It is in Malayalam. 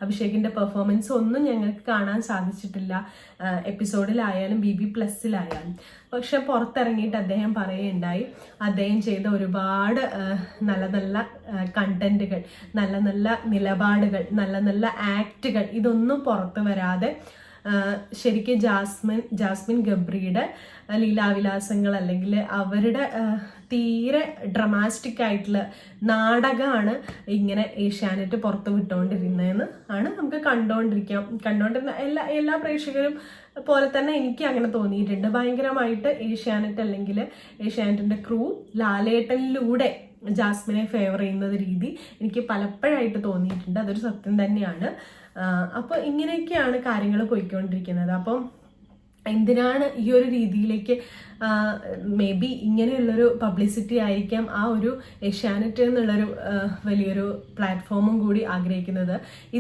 അഭിഷേകിന്റെ പെർഫോമൻസ് ഒന്നും ഞങ്ങൾക്ക് കാണാൻ സാധിച്ചിട്ടില്ല, എപ്പിസോഡിലായാലും BB+ലായാലും. പക്ഷെ പുറത്തിറങ്ങിയിട്ട് അദ്ദേഹം പറയുകയുണ്ടായി, അദ്ദേഹം ചെയ്ത ഒരുപാട് നല്ല നല്ല കണ്ടന്റുകൾ, നല്ല നല്ല നിലപാടുകൾ, നല്ല നല്ല ആക്ടുകൾ ഇതൊന്നും പുറത്തു വരാതെ ശരിക്കും ജാസ്മിൻ ഗബ്രിയുടെ ലീലാവിലാസങ്ങൾ അല്ലെങ്കിൽ അവരുടെ തീരെ ഡ്രമാസ്റ്റിക് ആയിട്ടുള്ള നാടകമാണ് ഇങ്ങനെ ഏഷ്യാനെറ്റ് പുറത്തു വിട്ടുകൊണ്ടിരുന്നതെന്ന് ആണ് നമുക്ക് കണ്ടുകൊണ്ടിരുന്ന എല്ലാ പ്രേക്ഷകരും പോലെ തന്നെ എനിക്ക് അങ്ങനെ തോന്നിയിട്ടുണ്ട്. ഭയങ്കരമായിട്ട് ഏഷ്യാനെറ്റ് അല്ലെങ്കിൽ ഏഷ്യാനെറ്റിന്റെ ക്രൂ ലാലേട്ടനിലൂടെ ജാസ്മിനെ ഫേവർ ചെയ്യുന്നത് രീതി എനിക്ക് പലപ്പോഴായിട്ട് തോന്നിയിട്ടുണ്ട്. അതൊരു സത്യം തന്നെയാണ്. അപ്പോൾ ഇങ്ങനെയൊക്കെയാണ് കാര്യങ്ങൾ പോയിക്കൊണ്ടിരിക്കുന്നത്. അപ്പം എന്തിനാണ് ഈ ഒരു രീതിയിലേക്ക്, മേ ബി ഇങ്ങനെയുള്ളൊരു പബ്ലിസിറ്റി ആയിരിക്കാം ആ ഒരു ഏഷ്യാനെറ്റ് എന്നുള്ളൊരു വലിയൊരു പ്ലാറ്റ്ഫോമും കൂടി ആഗ്രഹിക്കുന്നത്.